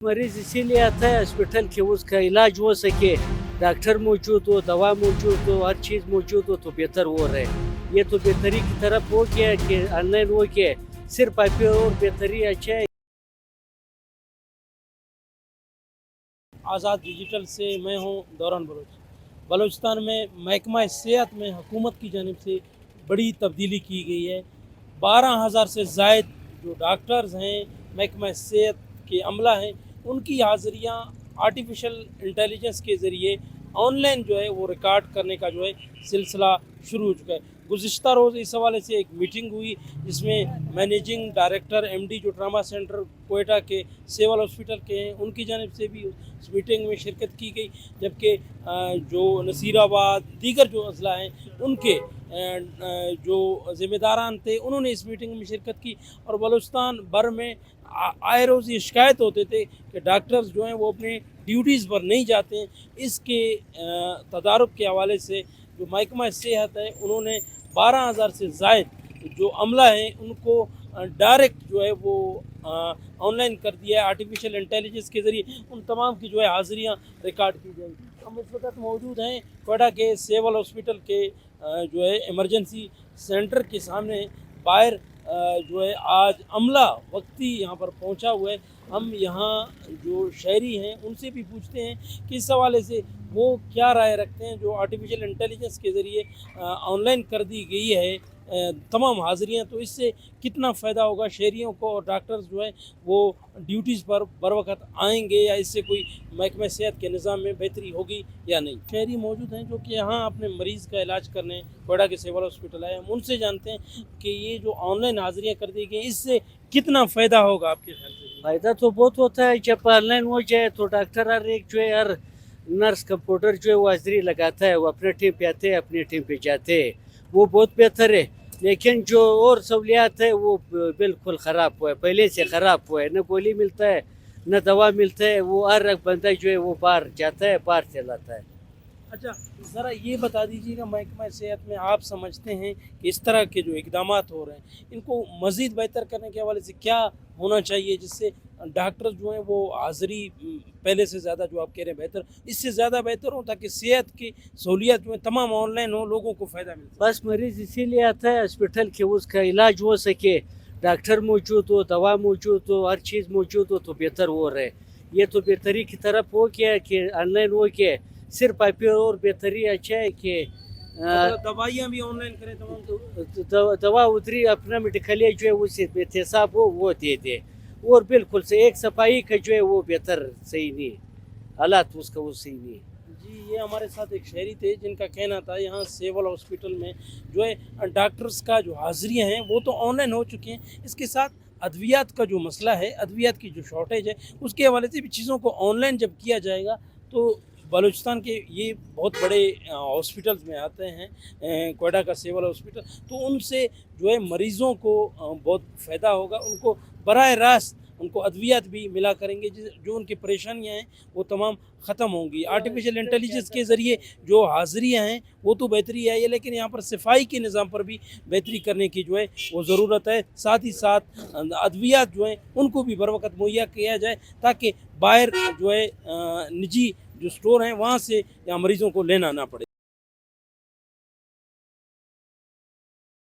मरीज इसीलिए आता है हॉस्पिटल कि उसका इलाज हो सके, डॉक्टर मौजूद हो, दवा मौजूद हो, हर चीज़ मौजूद हो तो बेहतर हो रहे। ये तो बेहतरी की तरफ हो गया कि ऑनलाइन हो के सिर्फ आप और बेहतरी अच्छा है। आज़ाद डिजिटल से मैं हूं दौरान बलूचिस्तान में महकमा सेहत में हुकूमत की जानिब से बड़ी तब्दीली की गई है। 12,000 से ज़ायद जो डॉक्टर्स हैं, महकमा सेहत के अमला हैं, उनकी हाज़िरियाँ आर्टिफिशियल इंटेलिजेंस के ज़रिए ऑनलाइन जो है वो रिकॉर्ड करने का जो है सिलसिला शुरू हो चुका है। गुज़िश्ता रोज़ इस हवाले से एक मीटिंग हुई जिसमें मैनेजिंग डायरेक्टर एमडी जो ट्रामा सेंटर कोयटा के सिविल हॉस्पिटल के हैं, उनकी जानिब से भी उस मीटिंग में शिरकत की गई, जबकि जो नसीराबाद दीगर जो अजला हैं उनके जो ज़िम्मेदारान थे उन्होंने इस मीटिंग में शिरकत की। और बलूचिस्तान भर में आए रोज़ ये शिकायत होते थे कि डॉक्टर्स जो हैं वो अपने ड्यूटीज़ पर नहीं जाते हैं। इसके तदारुक के हवाले से जो महकमा सेहत है उन्होंने 12,000 से ज़ायद जो अमला है उनको डायरेक्ट जो है वो ऑनलाइन कर दिया है। आर्टिफिशियल इंटेलिजेंस के ज़रिए उन तमाम की जो है हाज़िरियाँ रिकॉर्ड की जाएंगी। हम इस वक्त मौजूद हैं कोयटा के सिविल हॉस्पिटल के जो है इमरजेंसी सेंटर के सामने। बाहर जो है आज अमला वक्ती यहाँ पर पहुँचा हुआ है। हम यहाँ जो शहरी हैं उनसे भी पूछते हैं कि इस हवाले से वो क्या राय रखते हैं जो आर्टिफिशियल इंटेलिजेंस के ज़रिए ऑनलाइन कर दी गई है तमाम हाज़िरियाँ, तो इससे कितना फ़ायदा होगा शहरियों को और डॉक्टर्स जो है वो ड्यूटीज़ पर बर वक़्त आएंगे या इससे कोई महकमा सेहत के निज़ाम में बेहतरी होगी या नहीं। शहरी मौजूद हैं जो कि यहाँ अपने मरीज़ का इलाज करने कोयटा के सिविल हॉस्पिटल आए। हम उनसे जानते हैं कि ये जो ऑनलाइन हाज़िरियाँ कर दी गई इससे कितना फ़ायदा होगा आपके ख्याल से? फ़ायदा तो बहुत होता है, जब ऑनलाइन हो जाए तो डॉक्टर हर एक जो है हर नर्स कंप्यूटर जो है वो हाज़िरी लगाता है, वो अपने टीम पे आते हैं, अपनी टीम पे जाते हैं, वो बहुत बेहतर है। लेकिन जो और सहूलियात है वो बिल्कुल ख़राब हुआ है, पहले से ख़राब हुआ है। न गोली मिलता है न दवा मिलता है, वो हर एक बंदा जो है वो बाहर जाता है, बाहर चलाता है। अच्छा, ज़रा ये बता दीजिएगा महकमा सेहत में आप समझते हैं कि इस तरह के जो इक़दामात हो रहे हैं इनको मज़ीद बेहतर करने के हवाले से क्या होना चाहिए जिससे डॉक्टर जो हैं वो हाज़िरी पहले से ज़्यादा जो आप कह रहे हैं बेहतर, इससे ज़्यादा बेहतर हो ताकि सेहत की सहूलियत जो है तमाम ऑनलाइन हो, लोगों को फ़ायदा मिले? बस मरीज़ इसीलिए आता है हॉस्पिटल कि उसका इलाज हो सके, डॉक्टर मौजूद हो, दवा मौजूद हो, हर चीज़ मौजूद हो तो बेहतर हो रहे। ये तो बेहतरी की तरफ हो गया कि ऑनलाइन हो के सिर्फ आप और बेहतरी अच्छा है कि दवाइयाँ भी ऑनलाइन करें तमाम। दवा उतरी अपना मेडिकल जो है उसे एहतसाब हो वो दे दे, और बिल्कुल से एक सफाई का जो है वो बेहतर सही नहीं है, हालात उसका वो सही नहीं है। जी, ये हमारे साथ एक शहरी थे जिनका कहना था यहाँ सिविल हॉस्पिटल में जो है डॉक्टर्स का जो हाज़िरियाँ हैं वो तो ऑनलाइन हो चुकी हैं, इसके साथ अद्वियात का जो मसला है, अद्वियात की जो शॉर्टेज है उसके हवाले से भी चीज़ों को ऑनलाइन जब किया जाएगा तो बलूचिस्तान के ये बहुत बड़े हॉस्पिटल्स में आते हैं, कोयटा का सिविल हॉस्पिटल, तो उनसे जो है मरीज़ों को बहुत फ़ायदा होगा। उनको बराह रास्त उनको अद्वियात भी मिला करेंगे, जो उनकी परेशानियां हैं वो तमाम ख़त्म होंगी। आर्टिफिशियल इंटेलिजेंस के ज़रिए जो हाज़िरियाँ हैं वो तो बेहतरी है, लेकिन यहाँ पर सफाई के निज़ाम पर भी बेहतरी करने की जो है वो ज़रूरत है। साथ ही साथ अद्वियात जो हैं उनको भी बर वक़्त मुहैया किया जाए ताकि बाहर जो है निजी जो स्टोर हैं वहाँ से या मरीज़ों को लेना ना पड़े।